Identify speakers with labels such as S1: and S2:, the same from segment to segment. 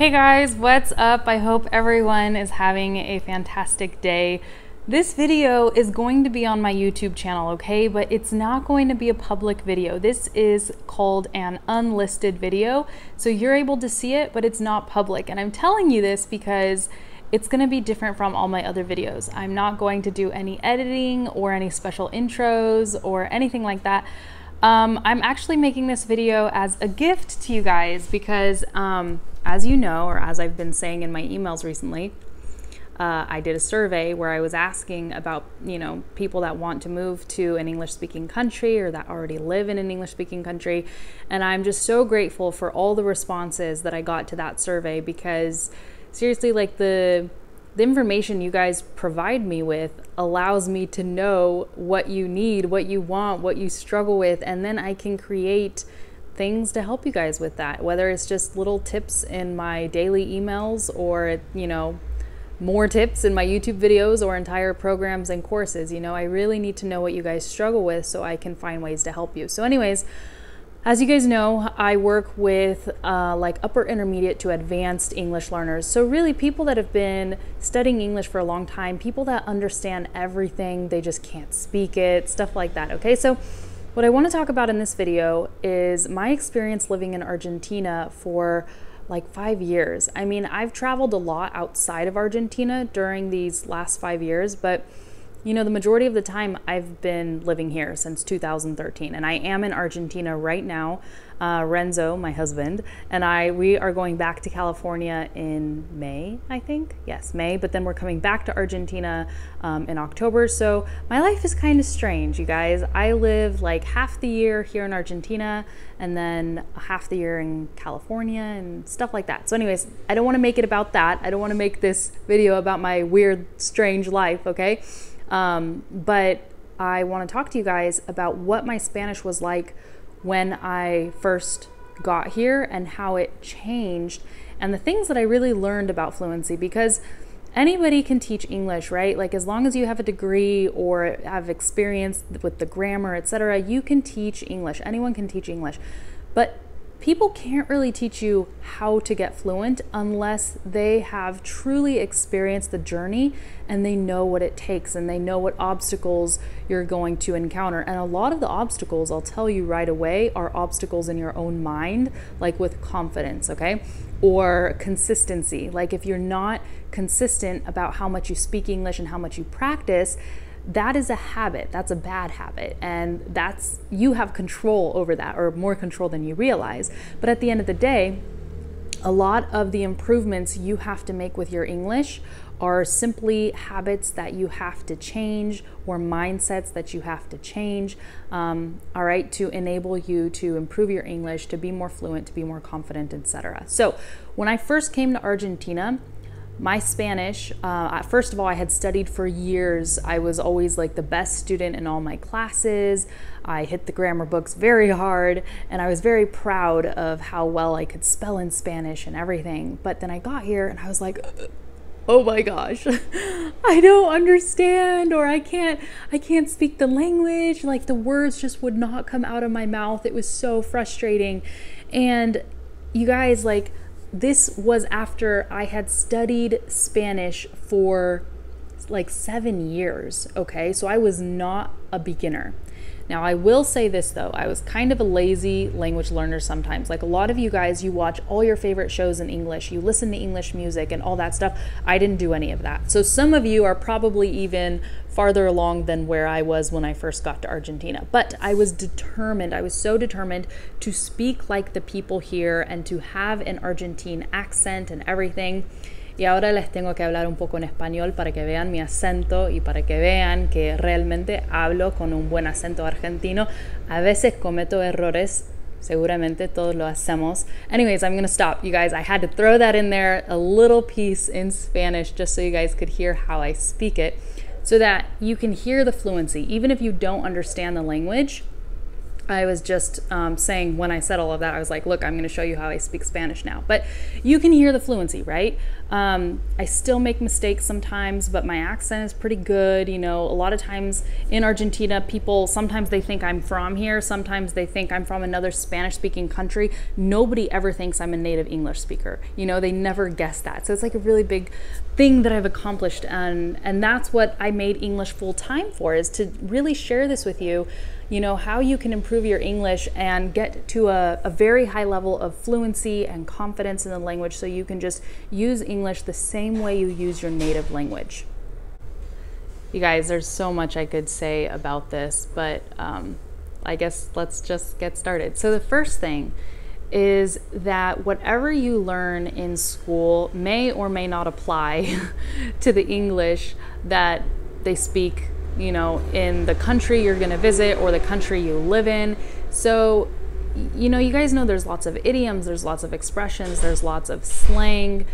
S1: Hey guys, what's up? I hope everyone is having a fantastic day. This video is going to be on my YouTube channel, okay? But it's not going to be a public video. This is called an unlisted video. So you're able to see it, but it's not public. And I'm telling you this because it's gonna be different from all my other videos. I'm not going to do any editing or any special intros or anything like that. I'm actually making this video as a gift to you guys because as you know, or as I've been saying in my emails recently, I did a survey where I was asking about, people that want to move to an English-speaking country or that already live in an English-speaking country. And I'm just so grateful for all the responses that I got to that survey because seriously, like the information you guys provide me with allows me to know what you need, what you want, what you struggle with, and then I can create things to help you guys with that, whether it's just little tips in my daily emails or, more tips in my YouTube videos or entire programs and courses. I really need to know what you guys struggle with so I can find ways to help you. So anyways, as you guys know, I work with like upper intermediate to advanced English learners. So really people that have been studying English for a long time, people that understand everything, they just can't speak it, stuff like that, okay? So what I want to talk about in this video is my experience living in Argentina for like 5 years. I mean, I've traveled a lot outside of Argentina during these last 5 years, but the majority of the time I've been living here since 2013, and I am in Argentina right now. Renzo, my husband, and we are going back to California in May, I think. Yes, May, but then we're coming back to Argentina in October. So my life is kind of strange, you guys. I live like half the year here in Argentina and then half the year in California and stuff like that. So anyways, I don't want to make it about that. I don't want to make this video about my weird, strange life, okay? But I want to talk to you guys about what my Spanish was like when I first got here and how it changed and the things that I really learned about fluency, because anybody can teach English, right? Like as long as you have a degree or have experience with the grammar, etc., you can teach English. Anyone can teach English. But people can't really teach you how to get fluent unless they have truly experienced the journey and they know what it takes and they know what obstacles you're going to encounter. And a lot of the obstacles, I'll tell you right away, are obstacles in your own mind, like with confidence, okay? Or consistency. Like if you're not consistent about how much you speak English and how much you practice, that is a habit. That's a bad habit. And you have control over that, or more control than you realize. But at the end of the day, a lot of the improvements you have to make with your English are simply habits that you have to change or mindsets that you have to change, all right, to enable you to improve your English, to be more fluent, to be more confident, etc. So when I first came to Argentina, my Spanish, first of all, I had studied for years. I was always like the best student in all my classes. I hit the grammar books very hard, and I was very proud of how well I could spell in Spanish and everything. But then I got here and I was like, oh my gosh, I don't understand, or I can't speak the language. Like the words just would not come out of my mouth. It was so frustrating. And you guys, like, this was after I had studied Spanish for like 7 years, okay? So I was not a beginner. Now, I will say this though, I was kind of a lazy language learner sometimes. Like a lot of you guys, you watch all your favorite shows in English, you listen to English music and all that stuff. I didn't do any of that. So some of you are probably even farther along than where I was when I first got to Argentina. But I was determined, I was so determined to speak like the people here and to have an Argentine accent and everything. Y ahora les tengo que hablar un poco en español para que vean mi acento y para que vean que realmente hablo con un buen acento argentino. A veces cometo errores, seguramente todos lo hacemos. Anyways, I'm gonna stop, you guys. I had to throw that in there, a little piece in Spanish, just so you guys could hear how I speak it, so that you can hear the fluency. Even if you don't understand the language, I was just saying when I said all of that, I was like, look, I'm going to show you how I speak Spanish now. But you can hear the fluency, right? I still make mistakes sometimes, but my accent is pretty good. You know, a lot of times in Argentina, people, sometimes they think I'm from here. Sometimes they think I'm from another Spanish-speaking country. Nobody ever thinks I'm a native English speaker. You know, they never guess that. So it's like a really big thing that I've accomplished. And that's what I made English full-time for, is to really share this with you. You know, how you can improve your English and get to a very high level of fluency and confidence in the language, so you can just use English the same way you use your native language. You guys, there's so much I could say about this, but I guess let's just get started. So the first thing is that whatever you learn in school may or may not apply to the English that they speak, you know, in the country you're going to visit or the country you live in. So, you know, you guys know there's lots of idioms, there's lots of expressions, there's lots of slang.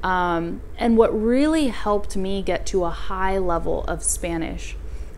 S1: And what really helped me get to a high level of Spanish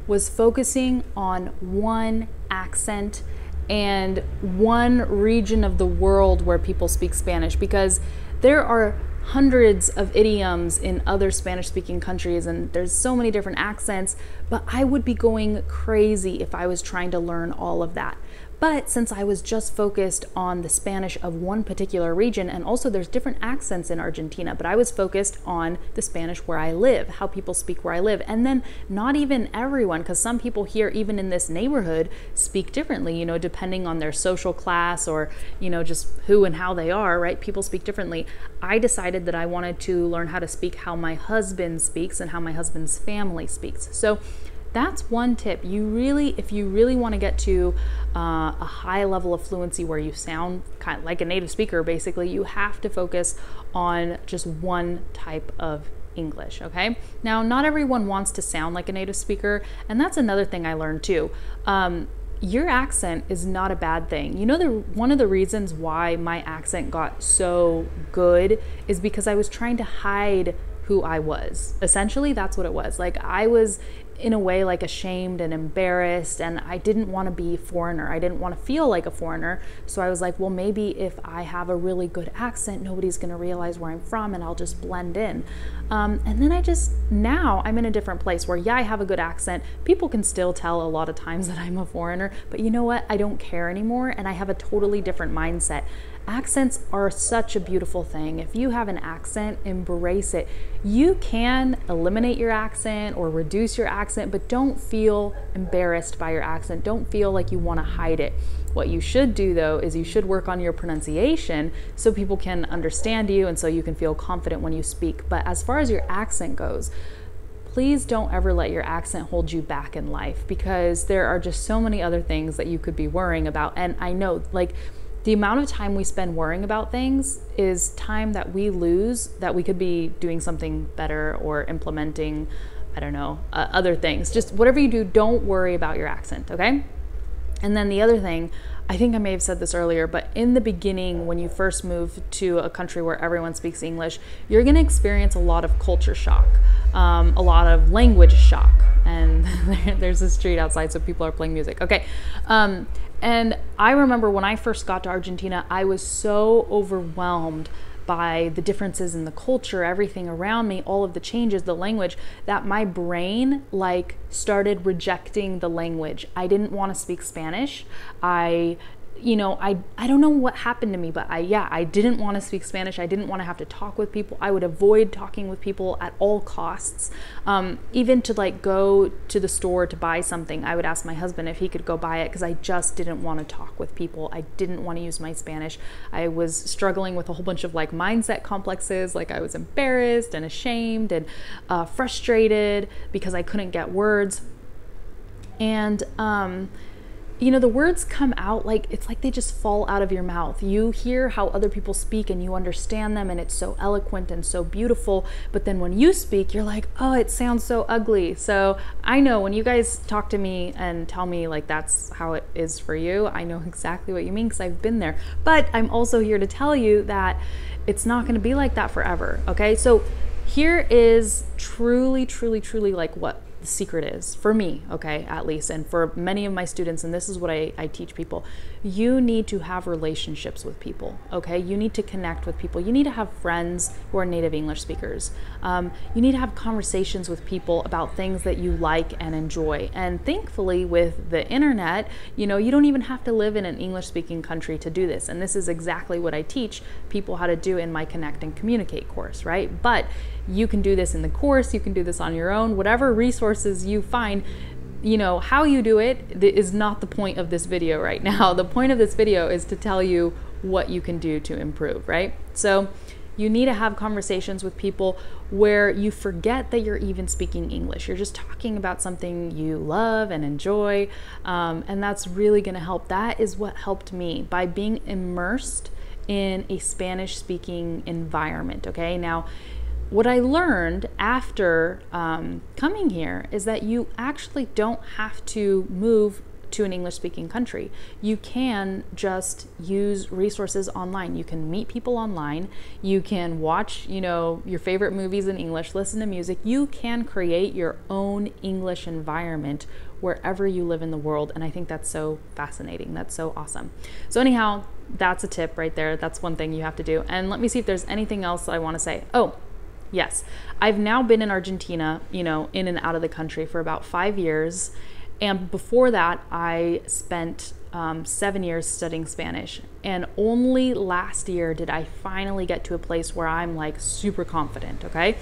S1: was focusing on one accent and one region of the world where people speak Spanish, because there are hundreds of idioms in other Spanish-speaking countries, and there's so many different accents, but I would be going crazy if I was trying to learn all of that. But since I was just focused on the Spanish of one particular region, and also there's different accents in Argentina, but I was focused on the Spanish where I live, how people speak where I live. And then not even everyone, because some people here, even in this neighborhood, speak differently, you know, depending on their social class or, you know, just who and how they are, right? People speak differently. I decided that I wanted to learn how to speak how my husband speaks and how my husband's family speaks. So that's one tip. If you really want to get to a high level of fluency where you sound kind of like a native speaker, basically, you have to focus on just one type of English, okay? Now, not everyone wants to sound like a native speaker, and that's another thing I learned too. Your accent is not a bad thing. You know, one of the reasons why my accent got so good is because I was trying to hide who I was. Essentially, that's what it was. Like, I was in a way like ashamed and embarrassed, and I didn't want to be a foreigner. I didn't want to feel like a foreigner. So I was like, well, maybe if I have a really good accent, nobody's going to realize where I'm from and I'll just blend in. And then now I'm in a different place where, yeah, I have a good accent. People can still tell a lot of times that I'm a foreigner, but you know what? I don't care anymore, and I have a totally different mindset. Accents are such a beautiful thing. If you have an accent, embrace it. You can eliminate your accent or reduce your accent, but don't feel embarrassed by your accent. Don't feel like you want to hide it. What you should do, though, is you should work on your pronunciation so people can understand you and so you can feel confident when you speak. But as far as your accent goes, please don't ever let your accent hold you back in life, because there are just so many other things that you could be worrying about. And I know, like, the amount of time we spend worrying about things is time that we lose that we could be doing something better or implementing, I don't know, other things. Just whatever you do, don't worry about your accent, okay? And then the other thing, I think I may have said this earlier, but in the beginning, when you first move to a country where everyone speaks English, you're going to experience a lot of culture shock, a lot of language shock. And there's a street outside, so people are playing music. Okay. And I remember when I first got to Argentina, I was so overwhelmed by the differences in the culture, everything around me, all of the changes, the language, that my brain like started rejecting the language. I didn't want to speak Spanish. I don't know what happened to me, but I didn't want to speak Spanish. I didn't want to have to talk with people. I would avoid talking with people at all costs. Even to like go to the store to buy something, I would ask my husband if he could go buy it, because I just didn't want to talk with people. I didn't want to use my Spanish. I was struggling with a whole bunch of like mindset complexes. Like I was embarrassed and ashamed and frustrated because I couldn't get words. And you know, the words come out like, it's like they just fall out of your mouth. You hear how other people speak and you understand them, and it's so eloquent and so beautiful. But then when you speak, you're like, oh, it sounds so ugly. So I know when you guys talk to me and tell me like that's how it is for you, I know exactly what you mean because I've been there. But I'm also here to tell you that it's not going to be like that forever. Okay. So here is truly, truly, truly like what the secret is, for me, okay, at least, and for many of my students, and this is what I teach people. You need to have relationships with people, okay? You need to connect with people. You need to have friends who are native English speakers. You need to have conversations with people about things that you like and enjoy. And thankfully, with the internet, you know, you don't even have to live in an English-speaking country to do this. And this is exactly what I teach people how to do in my Connect and Communicate course, right? But you can do this in the course, you can do this on your own, whatever resources you find. You know, how you do it is not the point of this video right now. The point of this video is to tell you what you can do to improve, right? So you need to have conversations with people where you forget that you're even speaking English. You're just talking about something you love and enjoy, and that's really gonna help. That is what helped me, by being immersed in a Spanish-speaking environment, okay? Now, what I learned after coming here is that you actually don't have to move to an English-speaking country. You can just use resources online. You can meet people online. You can watch, you know, your favorite movies in English, listen to music. You can create your own English environment wherever you live in the world. And I think that's so fascinating. That's so awesome. So anyhow, that's a tip right there. That's one thing you have to do. And let me see if there's anything else that I want to say. Oh, yes. I've now been in Argentina, you know, in and out of the country for about 5 years. And before that, I spent 7 years studying Spanish. And only last year did I finally get to a place where I'm like super confident, okay?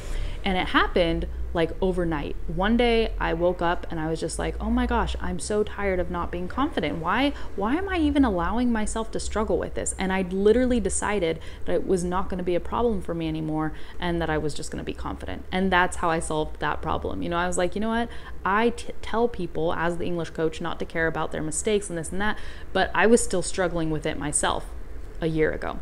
S1: And it happened like overnight. One day I woke up and I was just like, oh my gosh, I'm so tired of not being confident. Why am I even allowing myself to struggle with this? And I literally decided that it was not going to be a problem for me anymore and that I was just going to be confident. And that's how I solved that problem. You know, I was like, you know what? I tell people as the English coach not to care about their mistakes and this and that, but I was still struggling with it myself a year ago.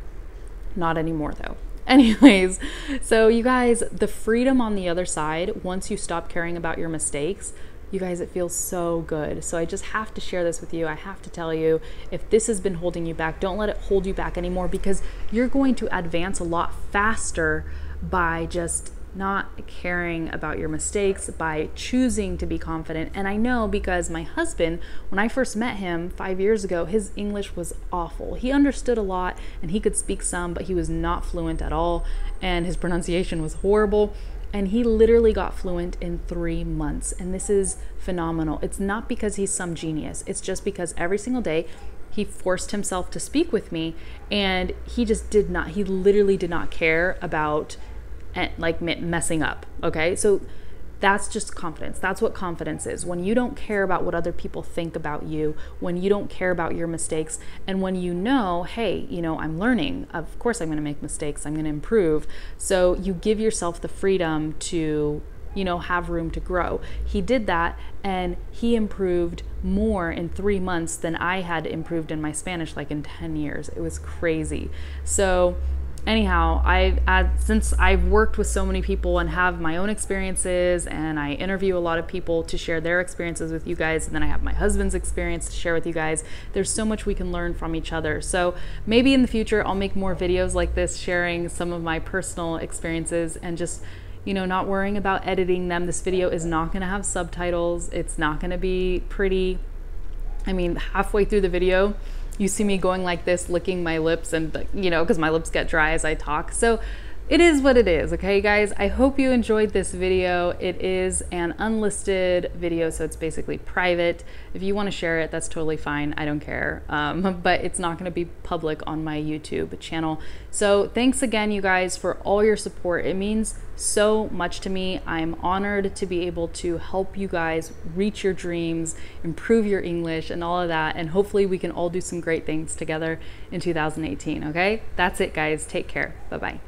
S1: Not anymore though. Anyways, so you guys, the freedom on the other side, once you stop caring about your mistakes, you guys, it feels so good. So I just have to share this with you. I have to tell you, if this has been holding you back, don't let it hold you back anymore, because you're going to advance a lot faster by just not caring about your mistakes, by choosing to be confident. And I know because my husband, when I first met him 5 years ago, his English was awful. He understood a lot and he could speak some, but he was not fluent at all. And his pronunciation was horrible. And he literally got fluent in 3 months. And this is phenomenal. It's not because he's some genius. It's just because every single day he forced himself to speak with me, and he literally did not care about like messing up. Okay, so that's just confidence. That's what confidence is. When you don't care about what other people think about you, when you don't care about your mistakes, and when you know, hey, you know, I'm learning, of course I'm going to make mistakes, I'm going to improve. So you give yourself the freedom to, you know, have room to grow. He did that, and he improved more in 3 months than I had improved in my Spanish like in 10 years. It was crazy. So anyhow, since I've worked with so many people and have my own experiences, and I interview a lot of people to share their experiences with you guys, and then I have my husband's experience to share with you guys, there's so much we can learn from each other. So maybe in the future I'll make more videos like this, sharing some of my personal experiences and just, you know, not worrying about editing them. This video is not going to have subtitles. It's not going to be pretty. I mean, halfway through the video, you see me going like this, licking my lips, and, you know, because my lips get dry as I talk. So it is what it is, okay, guys? I hope you enjoyed this video. It is an unlisted video, so it's basically private. If you want to share it, that's totally fine. I don't care. But it's not going to be public on my YouTube channel. So thanks again, you guys, for all your support. It means so much to me. I'm honored to be able to help you guys reach your dreams, improve your English, and all of that. And hopefully we can all do some great things together in 2018, okay? That's it, guys. Take care. Bye-bye.